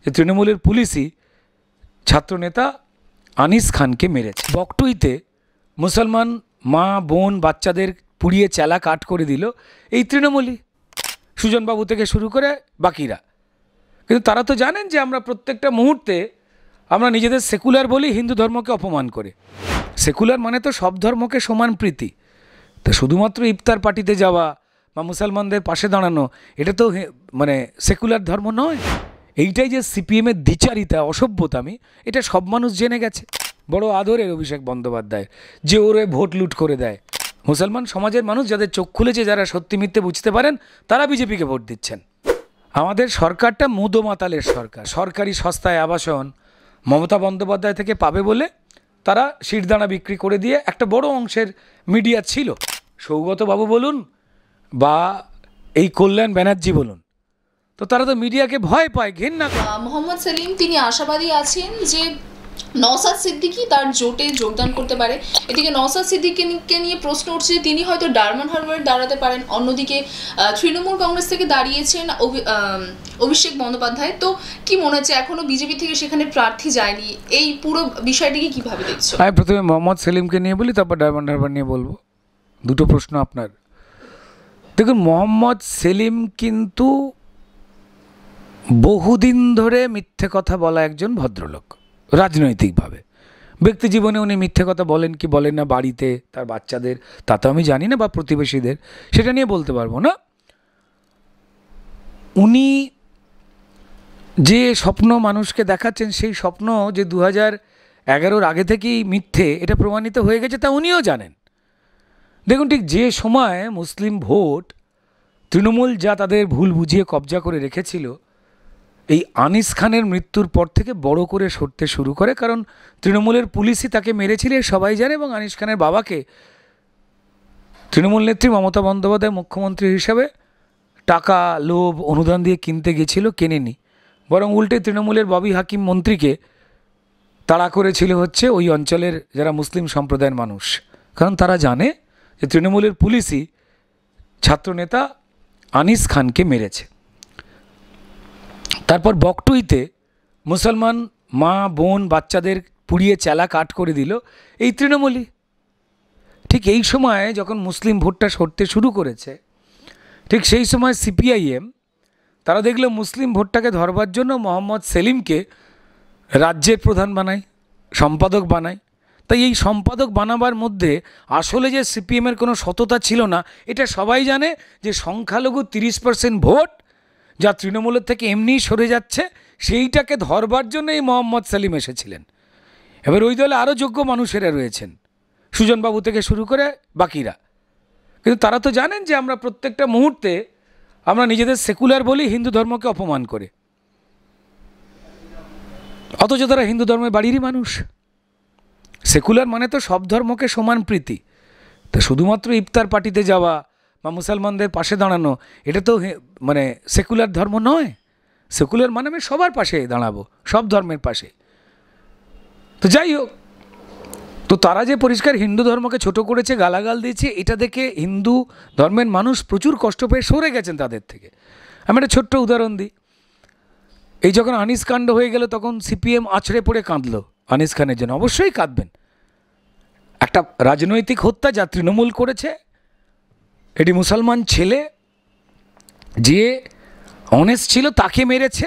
যে তৃণমূলের পুলিশই ছাত্রনেতা আনিস খানকে মেরেছে। বকটুইতে মুসলমান মা বোন বাচ্চাদের পুড়িয়ে চেলা কাট করে দিল এই তৃণমূলই, সুজনবাবু থেকে শুরু করে বাকিরা। কিন্তু তারা তো জানেন যে আমরা প্রত্যেকটা মুহূর্তে আমরা নিজেদের সেকুলার বলি হিন্দু ধর্মকে অপমান করে। সেকুলার মানে তো সব ধর্মকে সমান প্রীতি। তো শুধুমাত্র ইফতার পার্টিতে যাওয়া বা মুসলমানদের পাশে দাঁড়ানো এটা তো মানে সেকুলার ধর্ম নয়। এইটাই যে সিপিএমের দ্বিচারিতা, অসভ্যতামি, এটা সব মানুষ জেনে গেছে। বড় আদরের অভিষেক বন্দ্যোপাধ্যায় যে ওরে ভোট লুট করে দেয়। মুসলমান সমাজের মানুষ যাদের চোখ খুলেছে, যারা সত্যি মিথ্যে বুঝতে পারেন, তারা বিজেপিকে ভোট দিচ্ছেন। আমাদের সরকারটা মুদো মাতালের সরকার। সরকারি সস্তায় আবাসন মমতা বন্দ্যোপাধ্যায় থেকে পাবে বলে তারা শিরদাঁড়া বিক্রি করে দিয়ে একটা বড় অংশের মিডিয়া ছিল, সৌগতবাবু বলুন বা এই কল্যাণ ব্যানার্জি বলুন, তো তারা তো মিডিয়াকে ভয় পায়, ঘেন্না করে। মোহাম্মদ সেলিম তিনি আশাবাদী আছেন যে নওশাদ সিদ্দিকী তার জোটে যোগদান করতে পারে। এদিকে নওশাদ সিদ্দিকীকে নিয়ে প্রশ্ন উঠছে তিনি হয়তো ডায়মন্ড হারবারে দাঁড়াতে পারেন। অন্যদিকে তৃণমূল কংগ্রেস থেকে দাঁড়িয়েছেন অভিষেক বন্দ্যোপাধ্যায়। তো কি মনে হচ্ছে এখনো বিজেপি থেকে সেখানে প্রার্থী যায়নি, এই পুরো বিষয়টিকে কিভাবে দেখছো? আমি প্রথমে মোহাম্মদ সেলিমকে নিয়ে বলি, তারপর ডায়মন্ড হারবার নিয়ে বলবো। দুটো প্রশ্ন আপনার। দেখুন, মোহাম্মদ সেলিম কিন্তু বহুদিন ধরে মিথ্যে কথা বলা একজন ভদ্রলোক। রাজনৈতিকভাবে, ব্যক্তি জীবনে উনি মিথ্যে কথা বলেন কি বলেন না, বাড়িতে তার বাচ্চাদের, তা তো আমি জানি না, বা প্রতিবেশীদের, সেটা নিয়ে বলতে পারবো না। উনি যে স্বপ্ন মানুষকে দেখাচ্ছেন, সেই স্বপ্ন যে 2011 আগে থেকেই মিথ্যে, এটা প্রমাণিত হয়ে গেছে, তা উনিও জানেন। দেখুন, ঠিক যে সময় মুসলিম ভোট তৃণমূল যা তাদের ভুল বুঝিয়ে কবজা করে রেখেছিল, এই আনিস খানের মৃত্যুর পর থেকে বড় করে সরতে শুরু করে। কারণ তৃণমূলের পুলিশই তাকে মেরেছিল, সবাই জানে। এবং আনিস খানের বাবাকে তৃণমূল নেত্রী মমতা বন্দ্যোপাধ্যায় মুখ্যমন্ত্রী হিসাবে টাকা, লোভ, অনুদান দিয়ে কিনতে গেছিল, কেনেনি, বরং উল্টে তৃণমূলের ববি হাকিম মন্ত্রীকে তাড়া করেছিল হচ্ছে ওই অঞ্চলের যারা মুসলিম সম্প্রদায়ের মানুষ। কারণ তারা জানে যে তৃণমূলের পুলিশই ছাত্রনেতা আনিস খানকে মেরেছে। তারপর বকটুইতে মুসলমান মা বোন বাচ্চাদের পুড়িয়ে চেলা কাট করে দিল এই তৃণমূলই। ঠিক এই সময় যখন মুসলিম ভোটটা সরতে শুরু করেছে, ঠিক সেই সময় সিপিআইএম তারা দেখলো মুসলিম ভোটটাকে ধরবার জন্য মোহাম্মদ সেলিমকে রাজ্যের প্রধান বানায়, সম্পাদক বানায়। তাই এই সম্পাদক বানাবার মধ্যে আসলে যে সিপিএমের কোনো সততা ছিল না, এটা সবাই জানে। যে সংখ্যালঘু 30% ভোট যা তৃণমূলের থেকে এমনিই সরে যাচ্ছে, সেইটাকে ধরবার জন্য এই মোহাম্মদ সেলিম এসেছিলেন। এবার ওই দলে আরও যোগ্য মানুষেরা রয়েছেন, সুজনবাবু থেকে শুরু করে বাকিরা। কিন্তু তারা তো জানেন যে আমরা প্রত্যেকটা মুহূর্তে আমরা নিজেদের সেকুলার বলি হিন্দু ধর্মকে অপমান করে, অথচ তারা হিন্দু ধর্মের বাড়িরই মানুষ। সেকুলার মানে তো সব ধর্মকে সমান প্রীতি। তো শুধুমাত্র ইফতার পার্টিতে যাওয়া বা মুসলমানদের পাশে দাঁড়ানো এটা তো মানে সেকুলার ধর্ম নয়। সেকুলার মানে আমি সবার পাশে দাঁড়াবো, সব ধর্মের পাশে। তো যাই হোক, তো তারা যে পরিষ্কার হিন্দু ধর্মকে ছোট করেছে, গালাগাল দিয়েছে, এটা দেখে হিন্দু ধর্মের মানুষ প্রচুর কষ্ট পেয়ে সরে গেছেন তাদের থেকে। আমি একটা ছোট্ট উদাহরণ দিই। এই যখন আনিস কাণ্ড হয়ে গেল, তখন সিপিএম আছড়ে পড়ে কাঁদলো আনিস খানের জন্য। অবশ্যই কাঁদবেন, একটা রাজনৈতিক হত্যা যা তৃণমূল করেছে, এটি মুসলমান ছেলে যে অনেস্ট ছিল তাকে মেরেছে।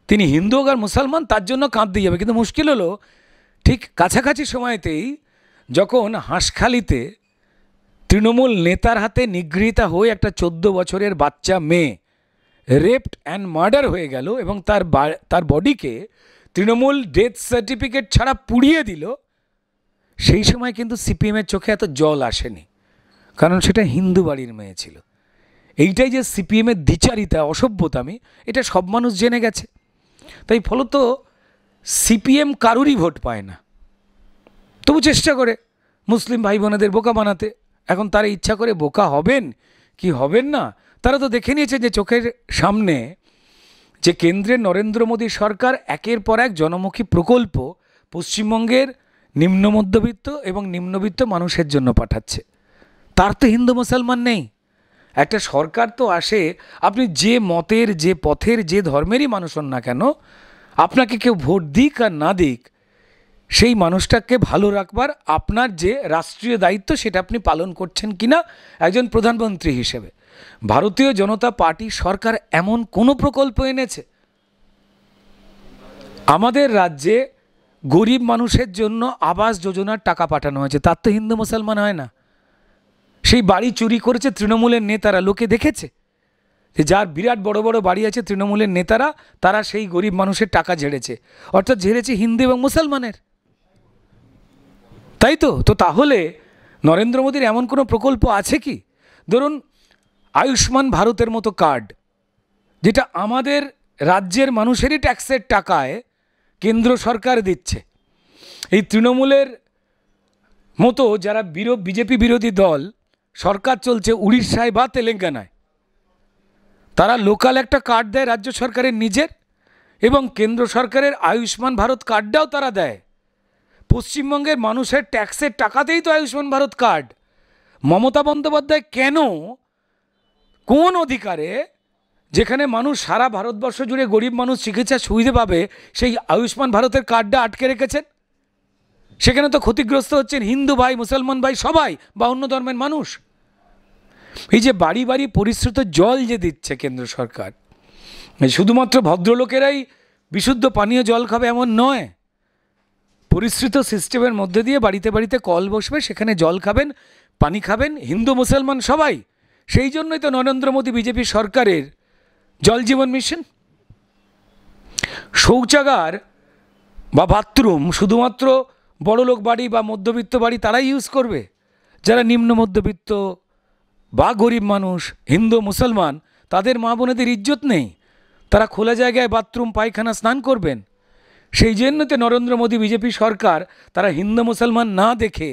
তিনি হিন্দু হোক আর মুসলমান, তার জন্য কাঁদতে যাবে। কিন্তু মুশকিল হলো ঠিক কাছাকাছি সময়তেই যখন হাঁসখালিতে তৃণমূল নেতার হাতে নিগৃহীতা হয়ে একটা 14 বছরের বাচ্চা মেয়ে রেপড অ্যান্ড মার্ডার হয়ে গেল এবং তার বডিকে তৃণমূল ডেথ সার্টিফিকেট ছাড়া পুড়িয়ে দিল, সেই সময় কিন্তু সিপিএমের চোখে এত জল আসেনি, কারণ সেটা হিন্দু বাড়ির মেয়ে ছিল। এইটাই যে সিপিএমের দ্বিচারিতা, অসভ্যতামি, এটা সব মানুষ জেনে গেছে। তাই ফলত সিপিএম কারুরই ভোট পায় না, তবু চেষ্টা করে মুসলিম ভাই বোনেদের বোকা বানাতে। এখন তারা ইচ্ছা করে বোকা হবেন কি হবেন না, তারা তো দেখে নিয়েছে যে চোখের সামনে যে কেন্দ্রের নরেন্দ্র মোদী সরকার একের পর এক জনমুখী প্রকল্প পশ্চিমবঙ্গের নিম্ন মধ্যবিত্ত এবং নিম্নবিত্ত মানুষের জন্য পাঠাচ্ছে। তার তো হিন্দু মুসলমান নেই। একটা সরকার তো আসে, আপনি যে মতের, যে পথের, যে ধর্মেরই মানুষ হন না কেন, আপনাকে কেউ ভোট দিক আর না দিক, সেই মানুষটাকে ভালো রাখবার আপনার যে রাষ্ট্রীয় দায়িত্ব সেটা আপনি পালন করছেন কিনা একজন প্রধানমন্ত্রী হিসেবে। ভারতীয় জনতা পার্টি সরকার এমন কোনো প্রকল্প এনেছে আমাদের রাজ্যে গরিব মানুষের জন্য আবাস যোজনার টাকা পাঠানো হয়েছে, তার তো হিন্দু মুসলমান হয় না। সেই বাড়ি চুরি করেছে তৃণমূলের নেতারা, লোকে দেখেছে যে যার বিরাট বড় বড় বাড়ি আছে তৃণমূলের নেতারা, তারা সেই গরিব মানুষের টাকা ঝেড়েছে, অর্থাৎ ঝেড়েছে হিন্দু এবং মুসলমানের। তাই তো। তো তাহলে নরেন্দ্র মোদীর এমন কোনো প্রকল্প আছে কি? ধরুন আয়ুষ্মান ভারতের মতো কার্ড, যেটা আমাদের রাজ্যের মানুষেরই ট্যাক্সের টাকায় কেন্দ্র সরকার দিচ্ছে। এই তৃণমূলের মতো যারা বিজেপি বিরোধী দল সরকার চলছে উড়িষ্যায় বা তেলেঙ্গানায়, তারা লোকাল একটা কার্ড দেয় রাজ্য সরকারের নিজের, এবং কেন্দ্র সরকারের আয়ুষ্মান ভারত কার্ডটাও তারা দেয়। পশ্চিমবঙ্গের মানুষের ট্যাক্সের টাকাতেই তো আয়ুষ্মান ভারত কার্ড। মমতা বন্দ্যোপাধ্যায় কেন, কোন অধিকারে, যেখানে মানুষ সারা ভারতবর্ষ জুড়ে গরিব মানুষ চিকিৎসার সুবিধা পাবে, সেই আয়ুষ্মান ভারতের কার্ডটা আটকে রেখেছেন? সেখানে তো ক্ষতিগ্রস্ত হচ্ছেন হিন্দু ভাই, মুসলমান ভাই, সবাই, বা অন্য ধর্মের মানুষ। এই যে বাড়ি বাড়ি পরিশ্রুত জল যে দিচ্ছে কেন্দ্র সরকার, শুধুমাত্র ভদ্রলোকেরাই বিশুদ্ধ পানীয় জল খাবে এমন নয়। পরিশ্রুত সিস্টেমের মধ্যে দিয়ে বাড়িতে বাড়িতে কল বসবে, সেখানে জল খাবেন, পানি খাবেন হিন্দু মুসলমান সবাই। সেই জন্যই তো নরেন্দ্র মোদী বিজেপি সরকারের জল জীবন মিশন। শৌচাগার বা বাথরুম শুধুমাত্র বড়লোক বাড়ি বা মধ্যবিত্ত বাড়ি তারাই ইউজ করবে। যারা নিম্ন মধ্যবিত্ত বা গরিব মানুষ, হিন্দু মুসলমান, তাদের মা বোনেদের ইজ্জত নেই, তারা খোলা জায়গায় বাথরুম পায়খানা স্নান করবেন। সেই জন্যতে নরেন্দ্র মোদী বিজেপি সরকার তারা হিন্দু মুসলমান না দেখে,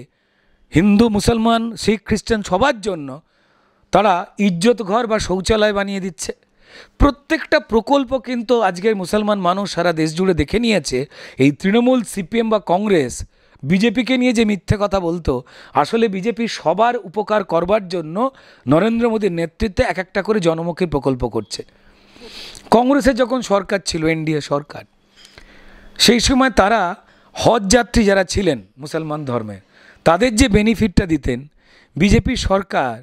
হিন্দু মুসলমান শিখ খ্রিস্টান সবার জন্য তারা ইজ্জত ঘর বা শৌচালয় বানিয়ে দিচ্ছে। প্রত্যেকটা প্রকল্প কিন্তু আজকের মুসলমান মানুষ সারা দেশ জুড়ে দেখে নিয়েছে। এই তৃণমূল, সিপিএম বা কংগ্রেস বিজেপিকে নিয়ে যে মিথ্যে কথা বলতো, আসলে বিজেপি সবার উপকার করবার জন্য নরেন্দ্র মোদীর নেতৃত্বে এক একটা করে জনমুখী প্রকল্প করছে। কংগ্রেসের যখন সরকার ছিল, এনডিএ সরকার, সেই সময় তারা হজ যাত্রী যারা ছিলেন মুসলমান ধর্মের, তাদের যে বেনিফিটটা দিতেন, বিজেপি সরকার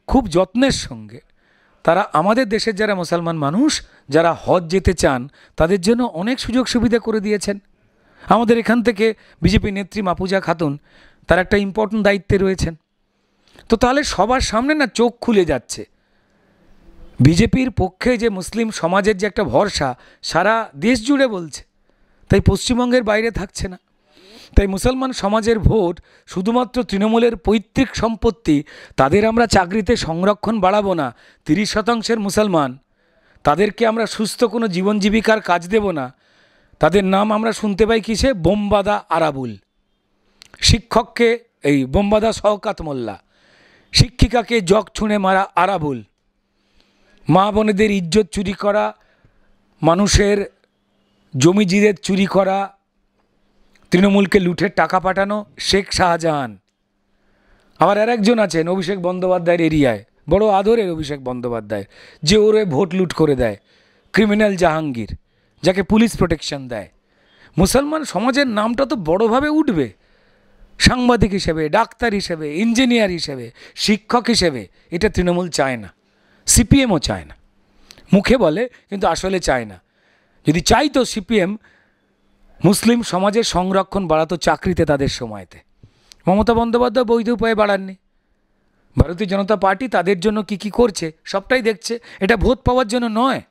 খুব যত্নের সঙ্গে তারা আমাদের দেশের যারা মুসলমান মানুষ যারা হজ যেতে চান তাদের জন্য অনেক সুযোগ সুবিধা করে দিয়েছেন। আমাদের এখান থেকে বিজেপি নেত্রী মাপুজা খাতুন তার একটা ইম্পর্টেন্ট দায়িত্বে রয়েছেন। তো তাহলে সবার সামনে না চোখ খুলে যাচ্ছে, বিজেপির পক্ষে যে মুসলিম সমাজের যে একটা ভরসা সারা দেশ জুড়ে বলছে, তাই পশ্চিমবঙ্গের বাইরে থাকছে না। তাই মুসলমান সমাজের ভোট শুধুমাত্র তৃণমূলের পৈতৃক সম্পত্তি, তাদের আমরা চাকরিতে সংরক্ষণ বাড়াবো না, 30% মুসলমান, তাদেরকে আমরা সুস্থ কোনো জীবন জীবিকার কাজ দেব না। তাদের নাম আমরা শুনতে পাই কিসে? বোমবাদা আরাবুল। শিক্ষককে এই বোমবাদা শওকাত মোল্লা, শিক্ষিকাকে জগ ছুঁড়ে মারা আরাবুল, মা বোনেদের ইজ্জত চুরি করা, মানুষের জমিজিদের চুরি করা, তৃণমূলকে লুঠের টাকা পাঠানো শেখ শাহজাহান। আবার আর একজন আছেন অভিষেক বন্দ্যোপাধ্যায়ের এরিয়ায়, বড় আদরের অভিষেক বন্দ্যোপাধ্যায়, যে ওরে ভোট লুট করে দেয়, ক্রিমিনাল জাহাঙ্গীর, যাকে পুলিশ প্রোটেকশন দেয়। মুসলমান সমাজের নামটা তো বড়োভাবে উঠবে, সাংবাদিক হিসেবে, ডাক্তার হিসেবে, ইঞ্জিনিয়ার হিসেবে, শিক্ষক হিসেবে। এটা তৃণমূল চায় না, সিপিএমও চায় না, মুখে বলে কিন্তু আসলে চায় না। যদি চাইতো সিপিএম মুসলিম সমাজের সংরক্ষণ বাড়াতো চাকরিতে তাদের সময়তে। মমতা বন্দ্যোপাধ্যায় বৈধ উপায়ে বাড়াননি। ভারতীয় জনতা পার্টি তাদের জন্য কি করছে সবটাই দেখছে, এটা ভোট পাওয়ার জন্য নয়।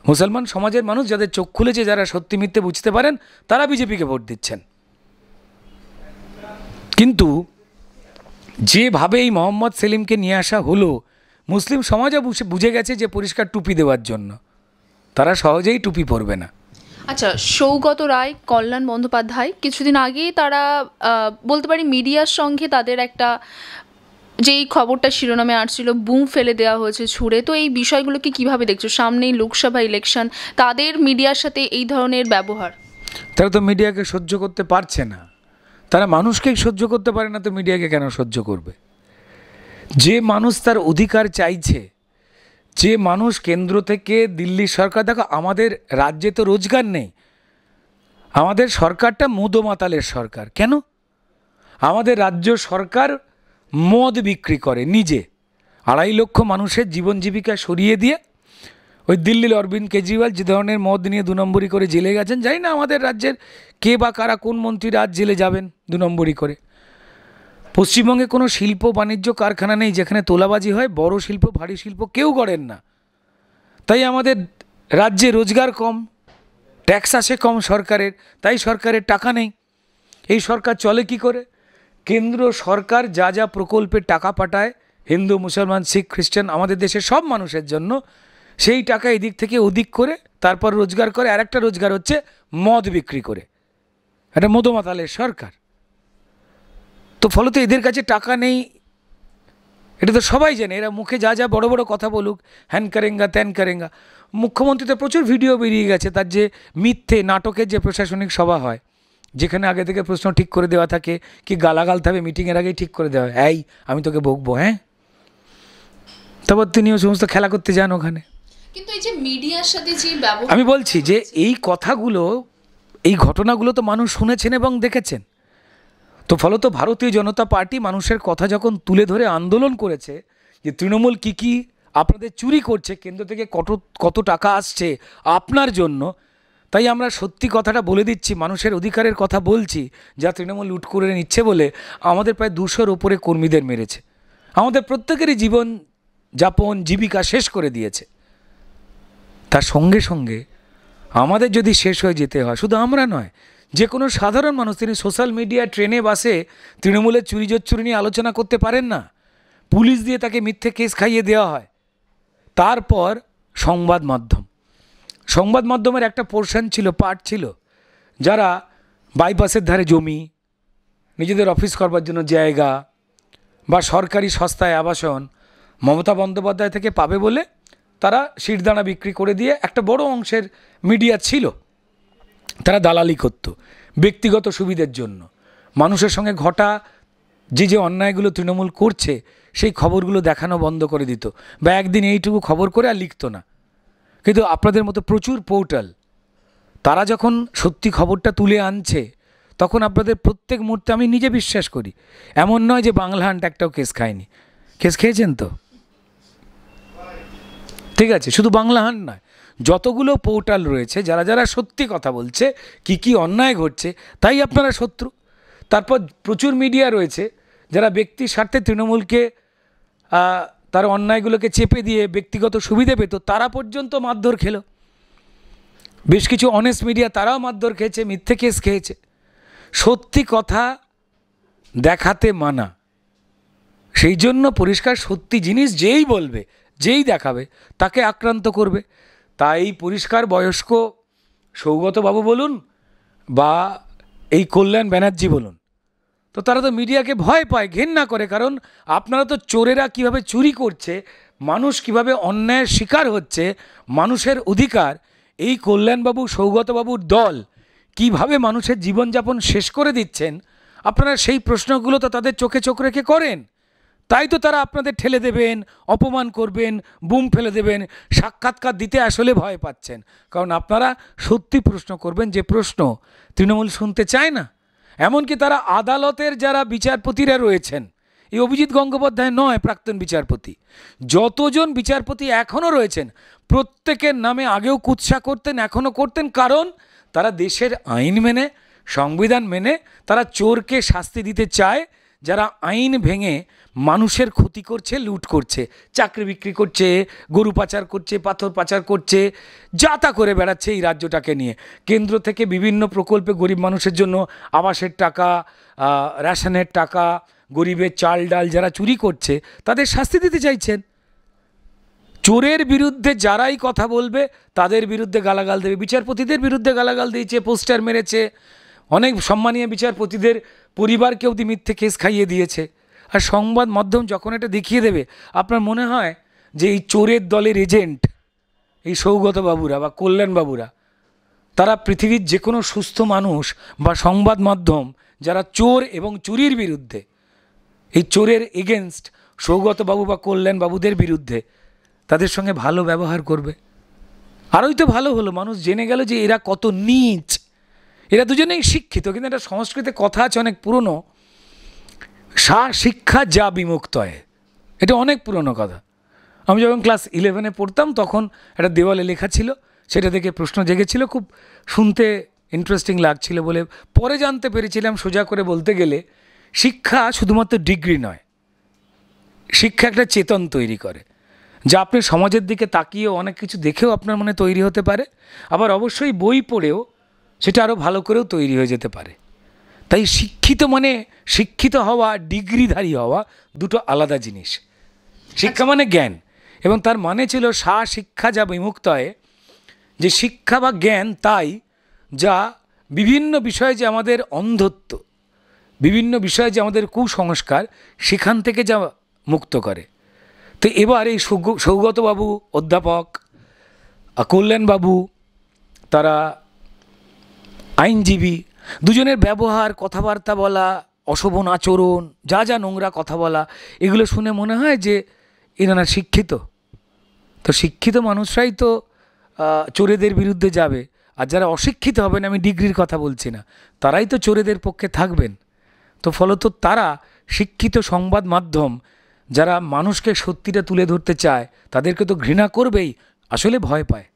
মুসলমান সমাজের মানুষ যাদের চোখ খুলেছে, যারা সত্যি মিথ্যে বুঝতে পারেন, তারা বিজেপিকে ভোট দিচ্ছেন। কিন্তু যেভাবে এই মোহাম্মদ সেলিমকে নিয়ে আসা হলো, মুসলিম সমাজও বুঝে গেছে যে পরিষ্কার টুপি দেওয়ার জন্য, তারা সহজেই টুপি পরবে না। আচ্ছা, সৌগত রায়, কল্যাণ বন্দ্যোপাধ্যায় কিছুদিন আগেই তারা বলতে পারি মিডিয়ার সঙ্গে তাদের একটা, যেই খবরটা শিরোনামে আসছিল, বুম ফেলে দেওয়া হয়েছে ছুঁড়ে। তো এই বিষয়গুলোকে কিভাবে দেখছো? সামনেই লোকসভা ইলেকশন, তাদের মিডিয়ার সাথে এই ধরনের ব্যবহার। তারা তো মিডিয়াকে সহ্য করতে পারছে না, তারা মানুষকেই সহ্য করতে পারে না, তো মিডিয়াকে কেন সহ্য করবে? যে মানুষ তার অধিকার চাইছে, যে মানুষ কেন্দ্র থেকে দিল্লি সরকার, দেখো আমাদের রাজ্যে তো রোজগার নেই, আমাদের সরকারটা মদমাতালের সরকার। কেন? আমাদের রাজ্য সরকার মদ বিক্রি করে নিজে, 2.5 লক্ষ মানুষের জীবন জীবিকা সরিয়ে দিয়ে ওই দিল্লির অরবিন্দ কেজরিওয়াল যে ধরনের মদ নিয়ে 2 নম্বরই করে জেলে গেছেন, জানি না আমাদের রাজ্যের কে বা কারা কোন মন্ত্রীরা আজ জেলে যাবেন 2 নম্বরই করে। পশ্চিমবঙ্গে কোনো শিল্প বাণিজ্য কারখানা নেই যেখানে তোলাবাজি হয়, বড় শিল্প ভারী শিল্প কেউ করেন না। তাই আমাদের রাজ্যে রোজগার কম, ট্যাক্স আসে কম সরকারের, তাই সরকারের টাকা নেই। এই সরকার চলে কি করে? কেন্দ্র সরকার যা যা প্রকল্পে টাকা পাঠায় হিন্দু, মুসলমান, শিখ, খ্রিস্টান, আমাদের দেশের সব মানুষের জন্য, সেই টাকা এদিক থেকে ওদিক করে তারপর রোজগার করে। আর একটা রোজগার হচ্ছে মদ বিক্রি করে। এটা মদমাতালের সরকার। তো ফলত এদের কাছে টাকা নেই, এটা তো সবাই জানে। এরা মুখে যা যা বড় বড় কথা বলুক, হ্যান করেঙ্গা ত্যান করেঙ্গা। মুখ্যমন্ত্রী তো প্রচুর ভিডিও বেরিয়ে গেছে তার যে মিথ্যে নাটকের যে প্রশাসনিক সভা হয়, যেখানে আগে থেকে প্রশ্ন ঠিক করে দেওয়া থাকে, কি গালাগাল থাকবে মিটিংয়ের আগেই ঠিক করে দেওয়া হয়, এই আমি তোকে বকবো, হ্যাঁ। তারপর তিনিও সমস্ত খেলা করতে যান ওখানে। কিন্তু এই যে মিডিয়ার সাথে যে ব্যবহার, আমি বলছি যে এই কথাগুলো, এই ঘটনাগুলো তো মানুষ শুনেছেন এবং দেখেছেন। তো ফলত ভারতীয় জনতা পার্টি মানুষের কথা যখন তুলে ধরে আন্দোলন করেছে যে তৃণমূল কি আপনাদের চুরি করছে, কেন্দ্র থেকে কত টাকা আসছে আপনার জন্য, তাই আমরা সত্যি কথাটা বলে দিচ্ছি, মানুষের অধিকারের কথা বলছি। যা তৃণমূল লুট করে নিচ্ছে বলে আমাদের প্রায় 200-র ওপরে কর্মীদের মেরেছে, আমাদের প্রত্যেকেরই জীবন যাপন জীবিকা শেষ করে দিয়েছে। তার সঙ্গে সঙ্গে আমাদের যদি শেষ হয়ে যেতে হয়, শুধু আমরা নয়, যে কোনো সাধারণ মানুষ, তিনি সোশ্যাল মিডিয়া, ট্রেনে, বাসে তৃণমূলের চুরি জোচ্চুরি নিয়ে আলোচনা করতে পারেন না। পুলিশ দিয়ে তাকে মিথ্যে কেস খাইয়ে দেওয়া হয়। তারপর সংবাদ মাধ্যমের একটা পোর্শন ছিল, পার্ট ছিল, যারা বাইপাসের ধারে জমি, নিজেদের অফিস করবার জন্য জায়গা বা সরকারি সস্তায় আবাসন মমতা বন্দ্যোপাধ্যায় থেকে পাবে বলে তারা শিরদাঁড়া বিক্রি করে দিয়ে একটা বড় অংশের মিডিয়া ছিল, তারা দালালি করত ব্যক্তিগত সুবিধের জন্য। মানুষের সঙ্গে ঘটা যে অন্যায়গুলো তৃণমূল করছে সেই খবরগুলো দেখানো বন্ধ করে দিত, বা একদিন এইটুকু খবর করে আর লিখত না। কিন্তু আপনাদের মতো প্রচুর পোর্টাল, তারা যখন সত্যি খবরটা তুলে আনছে, তখন আপনাদের প্রত্যেক মুহূর্তে আমি নিজে বিশ্বাস করি, এমন নয় যে বাংলা হান্ট একটাও কেস খায়নি। কেস খেয়েছেন তো? ঠিক আছে, শুধু বাংলা হান্ট নয়, যতগুলো পোর্টাল রয়েছে, যারা যারা সত্যি কথা বলছে, কি অন্যায় ঘটছে, তাই আপনারা শত্রু। তারপর প্রচুর মিডিয়া রয়েছে যারা ব্যক্তির স্বার্থে তৃণমূলকে তার অন্যায়গুলোকে চেপে দিয়ে ব্যক্তিগত সুবিধে পেত, তারা পর্যন্ত মারধর খেলো। বেশ কিছু অনেস্ট মিডিয়া তারাও মারধর খেয়েছে, মিথ্যে কেস খেয়েছে। সত্যি কথা দেখাতে মানা, সেই জন্য পরিষ্কার সত্যি জিনিস যেই বলবে, যেই দেখাবে, তাকে আক্রান্ত করবে। তাই পরিষ্কার বয়স্ক সৌগতবাবু বলুন বা এই কল্যাণ ব্যানার্জি বলুন, তো তারা তো মিডিয়াকে ভয় পায়, ঘেন্না করে। কারণ আপনারা তো চোরেরা কিভাবে চুরি করছে, মানুষ কিভাবে অন্যায়ের শিকার হচ্ছে, মানুষের অধিকার, এই কল্যাণবাবু, সৌগতবাবুর দল কিভাবে মানুষের জীবনযাপন শেষ করে দিচ্ছেন, আপনারা সেই প্রশ্নগুলো তো তাদের চোখে চোখ রেখে করেন। তাই তো তারা আপনাদের ঠেলে দেবেন, অপমান করবেন, বুম ফেলে দেবেন, সাক্ষাৎকার দিতে আসলে ভয় পাচ্ছেন। কারণ আপনারা সত্যি প্রশ্ন করবেন, যে প্রশ্ন তৃণমূল শুনতে চায় না। এমনকি তারা আদালতের যারা বিচারপতিরা রয়েছেন, এই অভিজিৎ গঙ্গোপাধ্যায় নয়, প্রাক্তন বিচারপতি, যতজন বিচারপতি এখনও রয়েছেন, প্রত্যেকের নামে আগেও কুৎসা করতেন, এখনও করতেন। কারণ তারা দেশের আইন মেনে, সংবিধান মেনে তারা চোরকে শাস্তি দিতে চায়, যারা আইন ভেঙে মানুষের ক্ষতি করছে, লুট করছে, চাকরি বিক্রি করছে, গরু পাচার করছে, পাথর পাচার করছে, যা তা করে বেড়াচ্ছে এই রাজ্যটাকে নিয়ে। কেন্দ্র থেকে বিভিন্ন প্রকল্পে গরিব মানুষের জন্য আবাসের টাকা, রেশনের টাকা, গরিবের চাল ডাল যারা চুরি করছে তাদের শাস্তি দিতে চাইছেন। চোরের বিরুদ্ধে যারাই কথা বলবে তাদের বিরুদ্ধে গালাগাল দেবে। বিচারপতিদের বিরুদ্ধে গালাগাল দিয়েছে, পোস্টার মেরেছে, অনেক সম্মানীয় বিচারপতিদের পরিবারকে অবধি মিথ্যে কেস খাইয়ে দিয়েছে। আর সংবাদ মাধ্যম যখন এটা দেখিয়ে দেবে, আপনার মনে হয় যে এই চোরের দলের এজেন্ট এই সৌগতবাবুরা বা কল্যাণবাবুরা, তারা পৃথিবীর যে কোনো সুস্থ মানুষ বা সংবাদ মাধ্যম যারা চোর এবং চুরির বিরুদ্ধে, এই চোরের এগেনস্ট সৌগতবাবু বা কল্যাণবাবুদের বিরুদ্ধে, তাদের সঙ্গে ভালো ব্যবহার করবে। আরোই তো ভালো হলো, মানুষ জেনে গেল যে এরা কত নীচ। এরা দুজনেই শিক্ষিত, কিন্তু একটা সংস্কৃতে কথা আছে অনেক পুরনো, সা শিক্ষা যা বিমুক্তয়। এটা অনেক পুরনো কথা। আমি যখন ক্লাস 11-এ পড়তাম তখন একটা দেওয়ালে লেখা ছিল, সেটা থেকে প্রশ্ন জেগেছিল, খুব শুনতে ইন্টারেস্টিং লাগছিল বলে পরে জানতে পেরেছিলাম, সোজা করে বলতে গেলে শিক্ষা শুধুমাত্র ডিগ্রি নয়, শিক্ষা একটা চেতন তৈরি করে, যা আপনি সমাজের দিকে তাকিয়েও অনেক কিছু দেখেও আপনার মনে তৈরি হতে পারে, আবার অবশ্যই বই পড়েও সেটা আরও ভালো করেও তৈরি হয়ে যেতে পারে। তাই শিক্ষিত মানে শিক্ষিত হওয়া, ডিগ্রিধারী হওয়া দুটো আলাদা জিনিস। শিক্ষা মানে জ্ঞান, এবং তার মানে ছিল সা শিক্ষা যা বিমুক্তয়, যে শিক্ষা বা জ্ঞান তাই যা বিভিন্ন বিষয়ে যে আমাদের অন্ধত্ব, বিভিন্ন বিষয়ে যে আমাদের কুসংস্কার, সেখান থেকে যা মুক্ত করে। তো এবার এই সৌগতবাবু অধ্যাপক, কল্যাণবাবু তারা আইনজীবী, দুজনের ব্যবহার, কথাবার্তা বলা, অশোভন আচরণ, যা যা নোংরা কথা বলা, এগুলো শুনে মনে হয় যে এনারা শিক্ষিত। তো শিক্ষিত মানুষরাই তো চোরেদের বিরুদ্ধে যাবে, আর যারা অশিক্ষিত হবেন, আমি ডিগ্রির কথা বলছি না, তারাই তো চোরেদের পক্ষে থাকবেন। তো ফলত তারা শিক্ষিত সংবাদ মাধ্যম যারা মানুষকে সত্যিটা তুলে ধরতে চায়, তাদেরকে তো ঘৃণা করবেই, আসলে ভয় পায়।